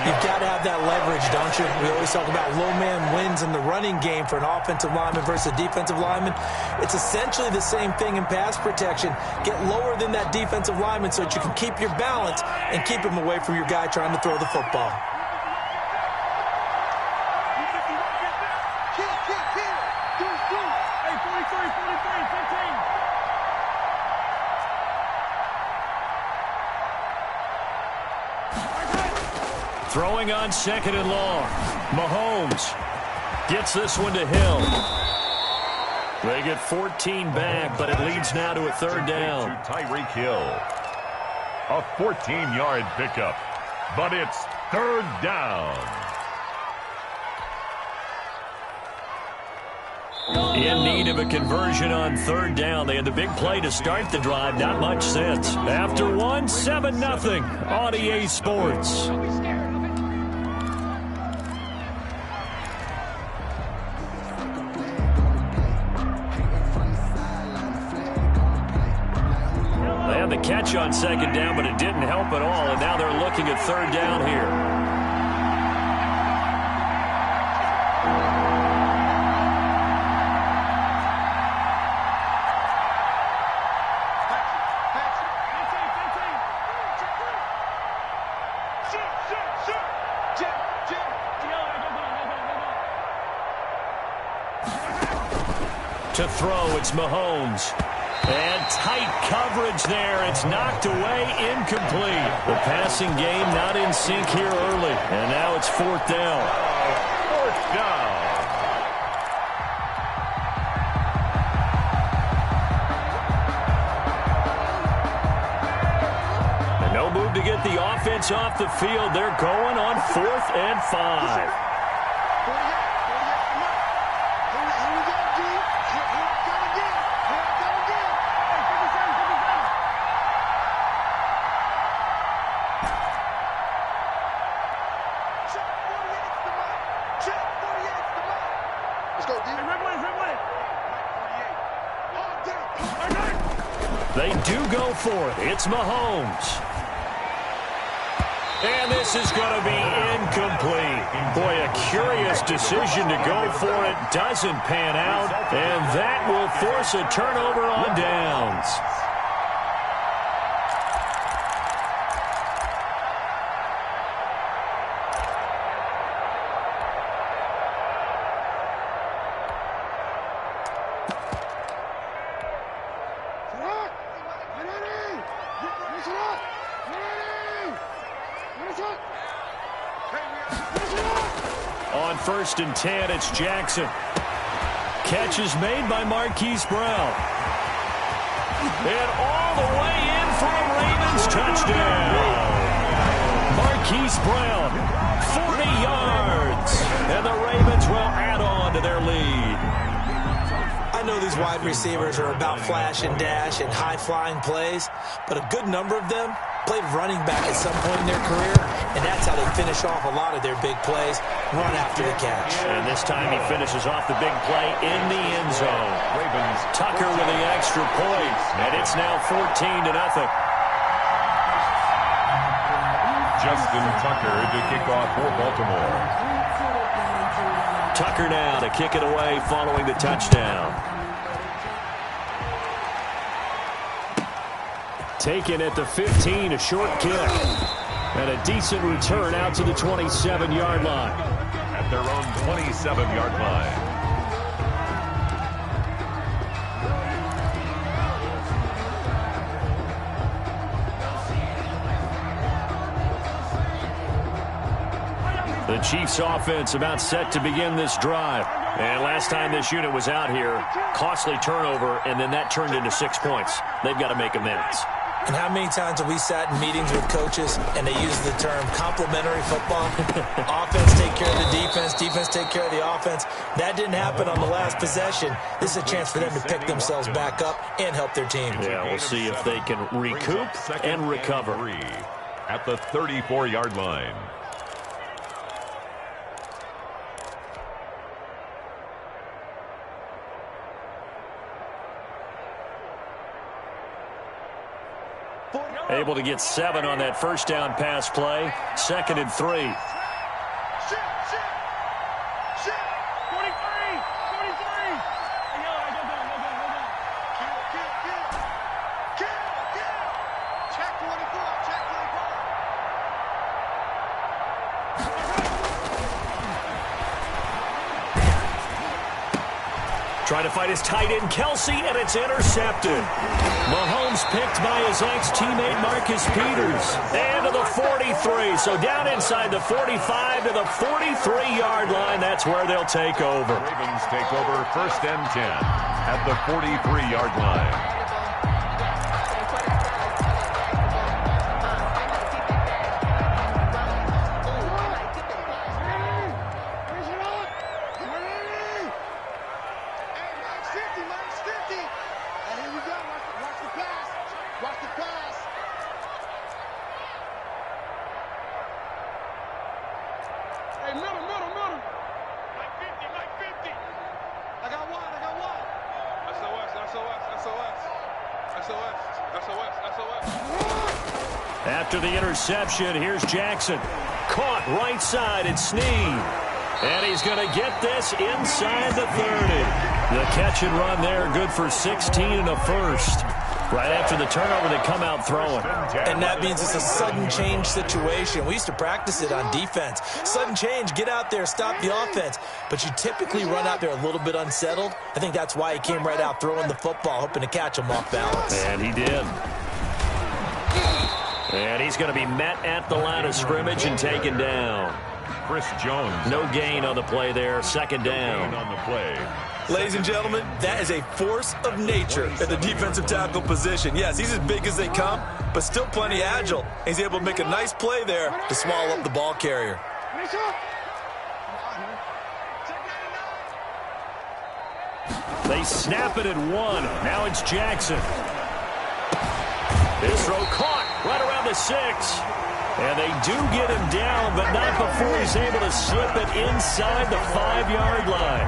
You've got to have that leverage, don't you? We always talk about low man wins in the running game for an offensive lineman versus a defensive lineman. It's essentially the same thing in pass protection. Get lower than that defensive lineman so that you can keep your balance and keep him away from your guy trying to throw the football. Throwing on second and long. Mahomes gets this one to Hill. They get 14 back, but it leads now to a third down. To Tyreek Hill. A 14-yard pickup, but it's third down. In need of a conversion on third down. They had the big play to start the drive. Not much since. After one, 7-0 on EA Sports. They had the catch on second down, but it didn't help at all. And now they're looking at third down here. To throw, it's Mahomes. And tight coverage there. It's knocked away, incomplete. The passing game not in sync here early. And now it's fourth down. Fourth down. And no move to get the offense off the field. They're going on 4th and 5. They do go for it. It's Mahomes. And this is going to be incomplete. Boy, a curious decision to go for it. Doesn't pan out. And that will force a turnover on downs. On 1st and 10, it's Jackson. Catch is made by Marquise Brown. And all the way in for a Ravens touchdown. Marquise Brown, 40 yards. And the Ravens will add on to their lead. I know these wide receivers are about flash and dash and high-flying plays, but a good number of them played running back at some point in their career, and that's how they finish off a lot of their big plays, run after the catch. And this time he finishes off the big play in the end zone. Ravens Tucker with the extra point, and it's now 14-0. Justin Tucker to kick off for Baltimore. Tucker now to kick it away following the touchdown. Taken at the 15, a short kick. And a decent return out to the 27-yard line. At their own 27-yard line. The Chiefs offense about set to begin this drive. And last time this unit was out here, costly turnover, and then that turned into 6 points. They've got to make amends. And how many times have we sat in meetings with coaches and they use the term complementary football? Offense take care of the defense, defense take care of the offense. That didn't happen on the last possession. This is a chance for them to pick themselves back up and help their team. Yeah, we'll see if they can recoup and recover. At the 34-yard line. Able to get 7 on that first down pass play. 2nd and 3. Trying to find his tight end, Kelsey, and it's intercepted. Mahomes picked by his ex-teammate Marcus Peters. And to the 43. So down inside the 45 to the 43-yard line. That's where they'll take over. Ravens take over 1st and 10 at the 43-yard line. After the interception, here's Jackson. Caught right side and Snead. And he's going to get this inside the 30. The catch and run there, good for 16 and a first. Right after the turnover, they come out throwing. And that means it's a sudden change situation. We used to practice it on defense. Sudden change, get out there, stop the offense. But you typically run out there a little bit unsettled. I think that's why he came right out throwing the football, hoping to catch him off balance. And he did. And he's going to be met at the line of scrimmage and taken down. Chris Jones. No gain on the play there. Second down. On the play. Ladies and gentlemen, that is a force of nature at the defensive tackle position. Yes, he's as big as they come, but still plenty agile. He's able to make a nice play there to swallow up the ball carrier. They snap it at 1. Now it's Jackson. This throw caught right around the 6. And they do get him down, but not before he's able to slip it inside the 5-yard line.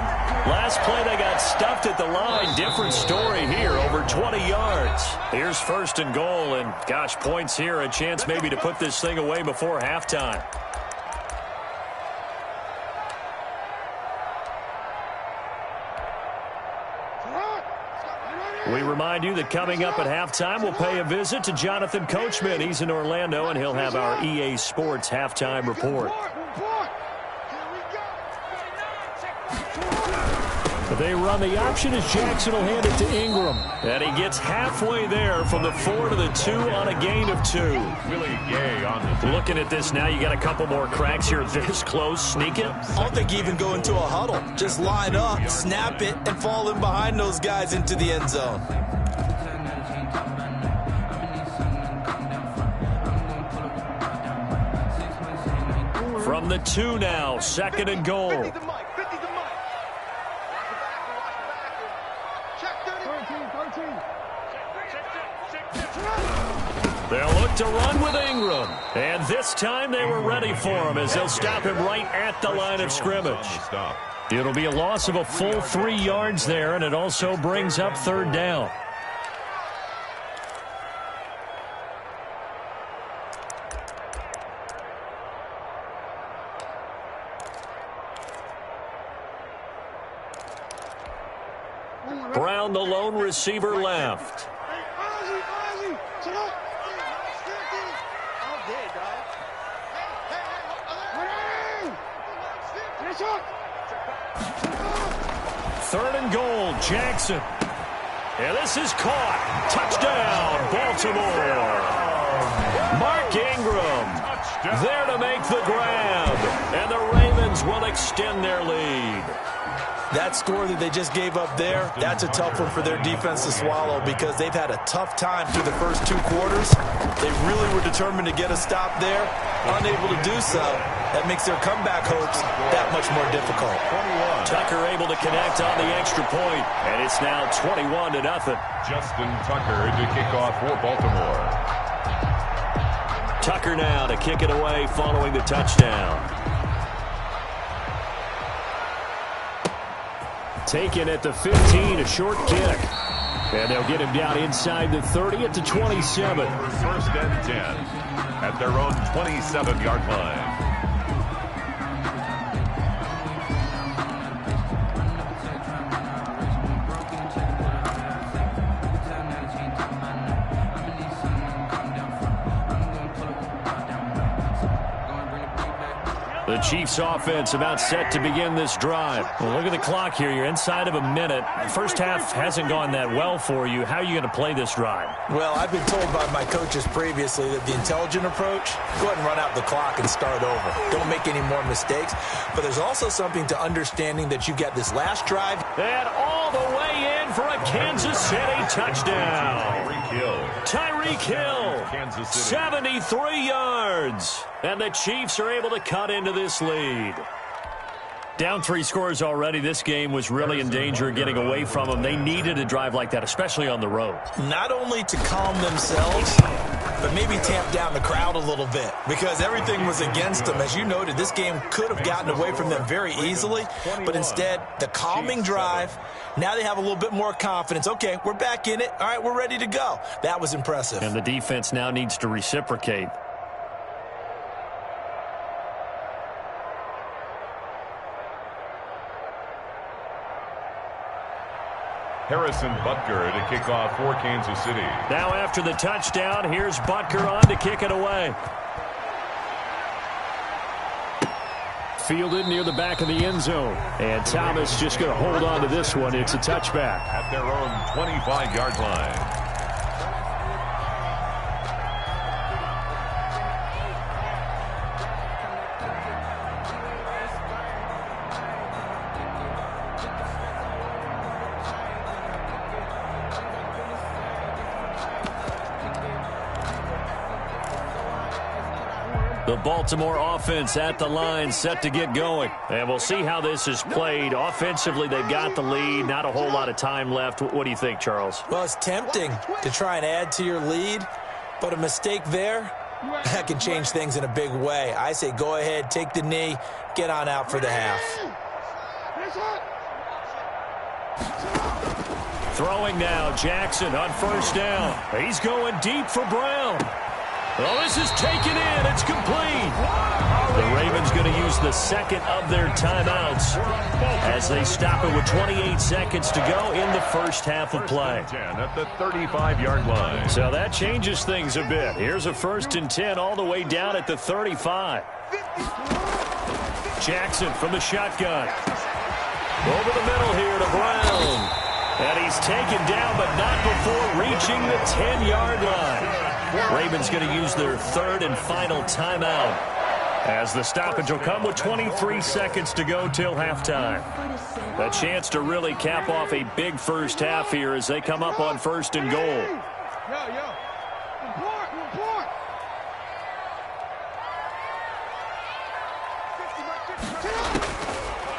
Last play, they got stuffed at the line. Different story here, over 20 yards. Here's 1st and goal, and gosh, points here. A chance maybe to put this thing away before halftime. We remind you that coming up at halftime, we'll pay a visit to Jonathan Coachman. He's in Orlando, and he'll have our EA Sports halftime report. They run the option as Jackson will hand it to Ingram. And he gets halfway there from the 4 to the 2 on a gain of 2. Willie Gay on the Looking at this now, you got a couple more cracks here this close. Sneak it. I don't think you even go into a huddle. Just line up, snap it, and fall in behind those guys into the end zone. From the 2 now, 2nd and goal. They'll look to run with Ingram. And this time they were ready for him as they'll stop him right at the line of scrimmage. It'll be a loss of a full 3 yards there, and it also brings up 3rd down. Brown, the lone receiver, left. Third and goal, Jackson. And this is caught. Touchdown, Baltimore. Mark Ingram there to make the grab. And the Ravens will extend their lead. That score that they just gave up there, that's a tough one for their defense to swallow because they've had a tough time through the first 2 quarters. They really were determined to get a stop there, unable to do so. That makes their comeback hopes that much more difficult. Tucker able to connect on the extra point, and it's now 21-0. Justin Tucker to kick off for Baltimore. Tucker now to kick it away following the touchdown. Taken at the 15, a short kick. And they'll get him down inside the 30 at the 27. 1st and 10 at their own 27-yard line. The Chiefs offense about set to begin this drive. Well, look at the clock here. You're inside of a minute. First half hasn't gone that well for you. How are you going to play this drive? Well, I've been told by my coaches previously that the intelligent approach, go ahead and run out the clock and start over. Don't make any more mistakes. But there's also something to understanding that you got this last drive. And all the way in for a Kansas City touchdown. Tyreek Hill, Kansas City. 73 yards. And the Chiefs are able to cut into this lead. Down 3 scores already. This game was really in danger of getting away from them. They needed a drive like that, especially on the road. Not only to calm themselves, but maybe tamp down the crowd a little bit because everything was against them. As you noted, this game could have gotten away from them very easily, but instead, the calming drive, now they have a little bit more confidence. Okay, we're back in it. All right, we're ready to go. That was impressive. And the defense now needs to reciprocate. Harrison Butker to kick off for Kansas City. Now after the touchdown, here's Butker on to kick it away. Fielded near the back of the end zone. And Thomas just going to hold on to this one. It's a touchback. At their own 25-yard line. The Baltimore offense at the line, set to get going. And we'll see how this is played. Offensively, they've got the lead. Not a whole lot of time left. What do you think, Charles? Well, it's tempting to try and add to your lead, but a mistake there, that can change things in a big way. I say go ahead, take the knee, get on out for the half. Throwing now, Jackson on first down. He's going deep for Brown. Oh, this is taken in. It's complete. The Ravens going to use the second of their timeouts as they stop it with 28 seconds to go in the first half of play. 10 at the 35-yard line. So that changes things a bit. Here's a 1st and 10 all the way down at the 35. Jackson from the shotgun. Over the middle here to Brown. And he's taken down, but not before reaching the 10-yard line. Ravens going to use their 3rd and final timeout as the stoppage will come with 23 seconds to go till halftime. A chance to really cap off a big first half here as they come up on 1st and goal.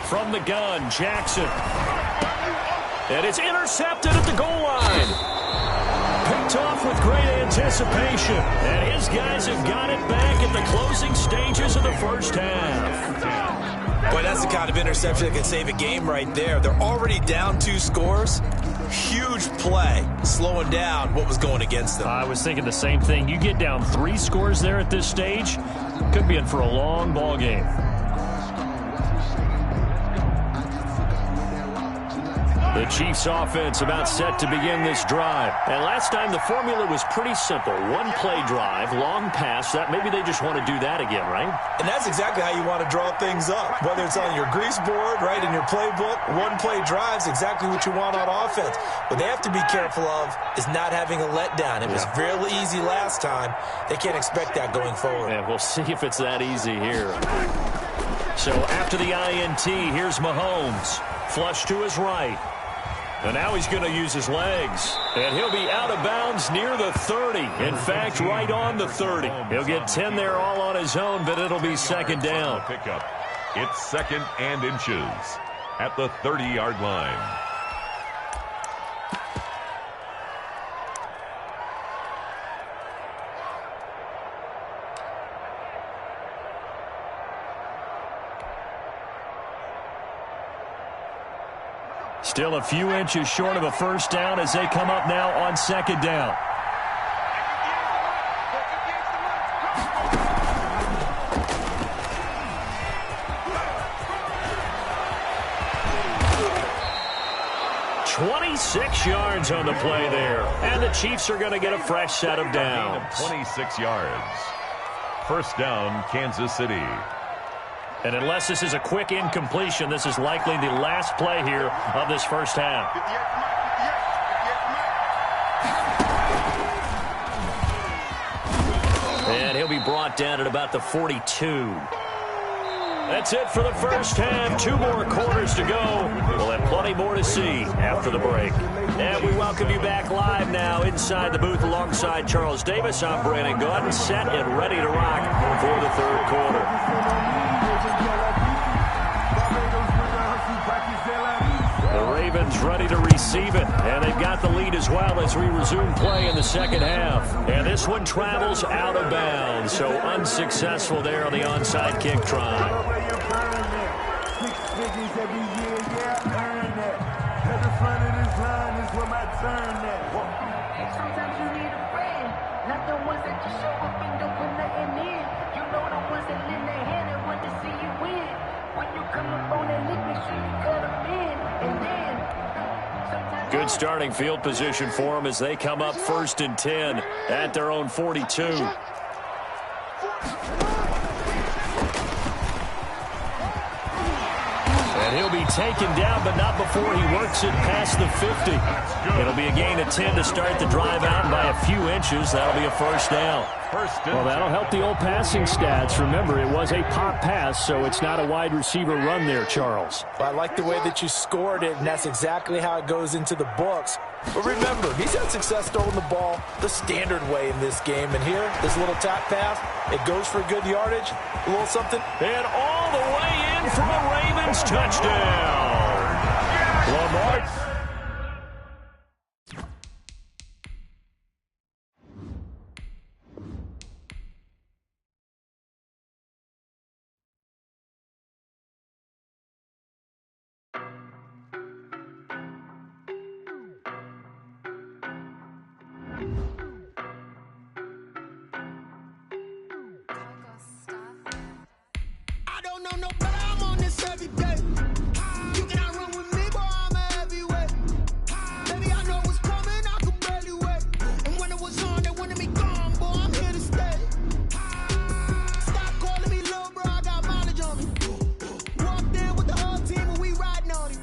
From the gun, Jackson. And it's intercepted at the goal line. Picked off with great anticipation. And his guys have got it back at the closing stages of the first half. Boy, that's the kind of interception that can save a game right there. They're already down 2 scores. Huge play, slowing down what was going against them. I was thinking the same thing. You get down 3 scores there at this stage, could be in for a long ball game. The Chiefs offense about set to begin this drive. And last time the formula was pretty simple. 1-play drive, long pass. That maybe they just want to do that again, right? And that's exactly how you want to draw things up. Whether it's on your grease board, right, in your playbook, 1-play drive's exactly what you want on offense. What they have to be careful of is not having a letdown. It was fairly easy last time. They can't expect that going forward. Yeah, we'll see if it's that easy here. So after the INT, here's Mahomes. Flush to his right. And now he's going to use his legs. And he'll be out of bounds near the 30. In fact, right on the 30. He'll get 10 there all on his own, but it'll be 2nd down. Pickup. It's 2nd and inches at the 30-yard line. Still a few inches short of a first down as they come up now on 2nd down. .26 yards on the play there. And the Chiefs are going to get a fresh set of downs. 26 yards. First down, Kansas City. And unless this is a quick incompletion, this is likely the last play here of this first half. 58 for Mike, 58 for Mike. And he'll be brought down at about the 42. That's it for the first half. 2 more quarters to go. We'll have plenty more to see after the break. And we welcome you back live now inside the booth alongside Charles Davis. I'm Brandon Gordon, set and ready to rock for the third quarter. The Ravens ready to receive it, and they've got the lead as well as we resume play in the second half. And this one travels out of bounds, so unsuccessful there on the onside kick try. Sometimes you need a friend, not the ones that just show up and don't put nothing in. You know the ones that lend their hand and want to see you win. When you come up on that lick, make sure you cut them in. And then, sometimes... Good starting field position for them as they come up 1st and 10 at their own 42. And he'll be taken down, but not before he works it past the 50. It'll be a gain of 10 to start the drive out by a few inches. That'll be a first down. Well, that'll help the old passing stats. Remember, it was a pop pass, so it's not a wide receiver run there, Charles. Well, I like the way that you scored it, and that's exactly how it goes into the books. But remember, he's had success throwing the ball the standard way in this game. And here, this little tap pass, it goes for good yardage, a little something. And all the way in for a Ravens touchdown. Lamar. I don't know no better, I'm on this every day. You cannot run with me, boy, I'm a heavyweight. Baby, I know what's coming, I could barely wait. And when it was on, they wanted me gone, boy, I'm here to stay. Stop calling me little bro, I got mileage on me. Walked in with the whole team and we riding on him.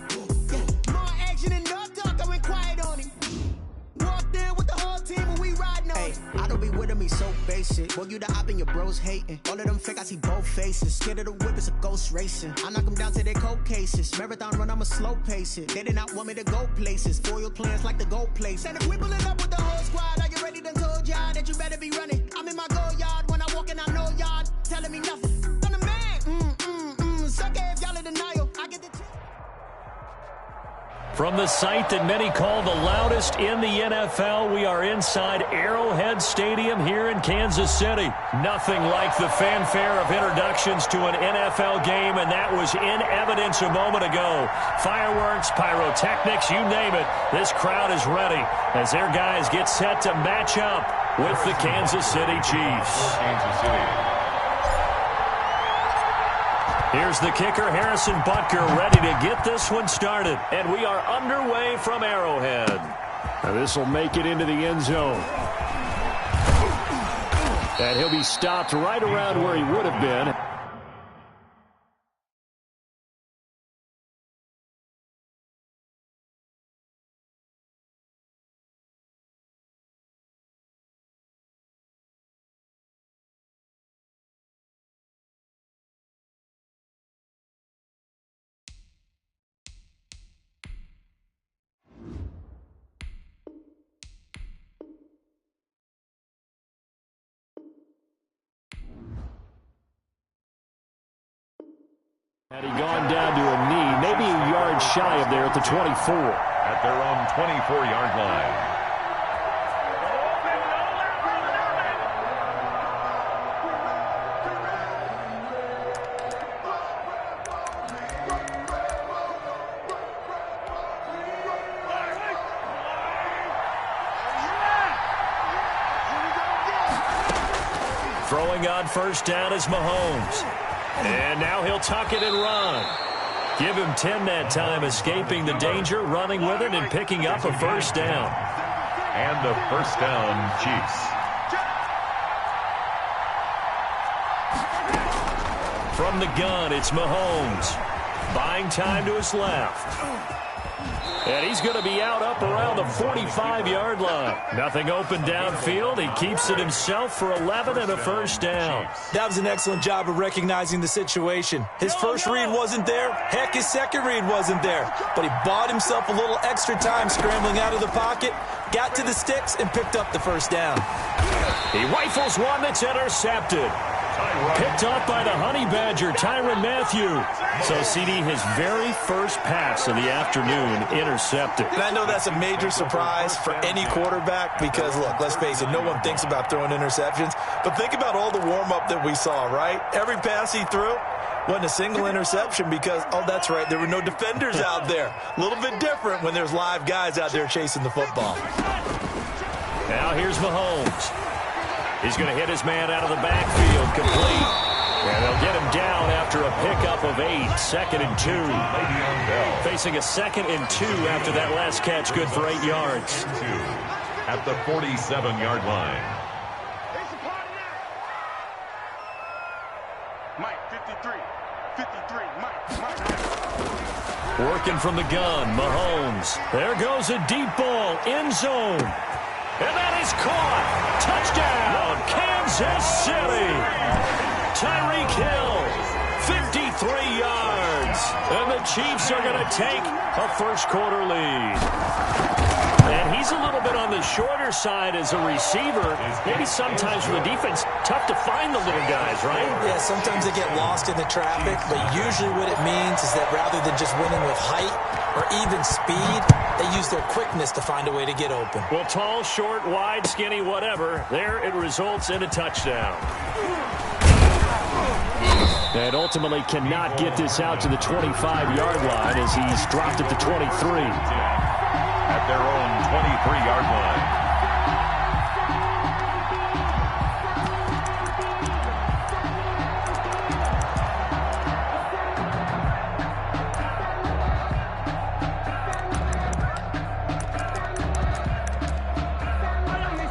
More action and no talk, I went quiet on him. Walked in with the whole team and we riding on him. I don't be with him, he's so basic. Boy, you the op and your bros hating. All of them fake, I see both faces. Scared of the whip, it's a ghost racing. I knock them down to their cold cases. Marathon run, I'ma slow pace it. They did not want me to go places. Foil plans like the gold place. And if we pulling up with the whole squad, I already done told y'all that you better be running. I'm in my go yard, when I walk in, I know y'all telling me nothing. I'm the man, suck it if y'all in denial. I get the From the site that many call the loudest in the NFL, we are inside Arrowhead Stadium here in Kansas City. Nothing like the fanfare of introductions to an NFL game, and that was in evidence a moment ago. Fireworks, pyrotechnics, you name it. This crowd is ready as their guys get set to match up with the Kansas City Chiefs. Kansas City. Here's the kicker, Harrison Butker, ready to get this one started. And we are underway from Arrowhead. Now this will make it into the end zone. And he'll be stopped right around where he would have been. Had he gone down to a knee, maybe a yard shy of there at the 24. At their own 24-yard line. Throwing on first down is Mahomes. And now he'll tuck it and run. Give him 10 that time, escaping the danger, running with it, and picking up a first down. And a first down, Chiefs. From the gun, it's Mahomes. Buying time to his left. And he's going to be out up around the 45-yard line. Nothing open downfield. He keeps it himself for 11 and a first down. That was an excellent job of recognizing the situation. His first read wasn't there. Heck, his second read wasn't there. But he bought himself a little extra time scrambling out of the pocket, got to the sticks, and picked up the first down. He rifles one that's intercepted. Picked off by the Honey Badger, Tyrann Mathieu. So, CD, his very first pass of the afternoon intercepted. And I know that's a major surprise for any quarterback because, look, let's face it, no one thinks about throwing interceptions. But think about all the warm-up that we saw, right? Every pass he threw wasn't a single interception because, oh, that's right, there were no defenders out there. A little bit different when there's live guys out there chasing the football. Now here's Mahomes. He's going to hit his man out of the backfield, complete. And they'll get him down after a pickup of 8, 2nd and 2. Facing a 2nd and 2 after that last catch, good for 8 yards. At the 47-yard line. Mike, 53, Mike. Working from the gun, Mahomes. There goes a deep ball, end zone. And that is caught. Touchdown, Kansas City. Tyreek Hill, 53 yards. And the Chiefs are going to take a first-quarter lead. And he's a little bit on the shorter side as a receiver. Maybe sometimes for the defense, tough to find the little guys, right? Yeah, sometimes they get lost in the traffic, but usually what it means is that rather than just winning with height or even speed, they use their quickness to find a way to get open. Well, tall, short, wide, skinny, whatever, there it results in a touchdown. And ultimately cannot get this out to the 25-yard line as he's dropped at the 23. At their own 23-yard line.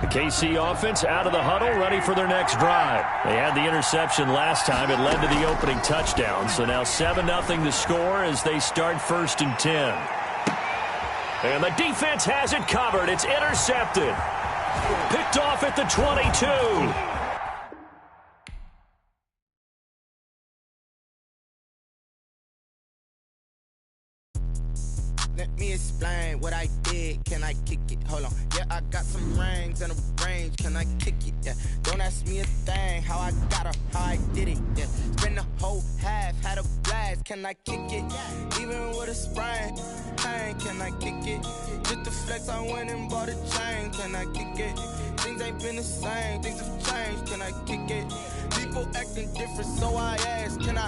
The KC offense out of the huddle, ready for their next drive. They had the interception last time. It led to the opening touchdown. So now 7-0 the score as they start 1st and 10. And the defense has it covered. It's intercepted. Picked off at the 22. Let me explain what I did. Can I kick it? Hold on. Yeah, I got some rings and a range. Can I kick it? Yeah. Don't ask me a thing. How I got her, how I did it. Yeah. Spend the whole half, had a blast. Can I kick it? Even with a sprain. Pain, can I kick it? Just the flex, I went and bought a chain. Can I kick it? Things ain't been the same. Things have changed. Can I kick it? People acting different, so I ask. Can I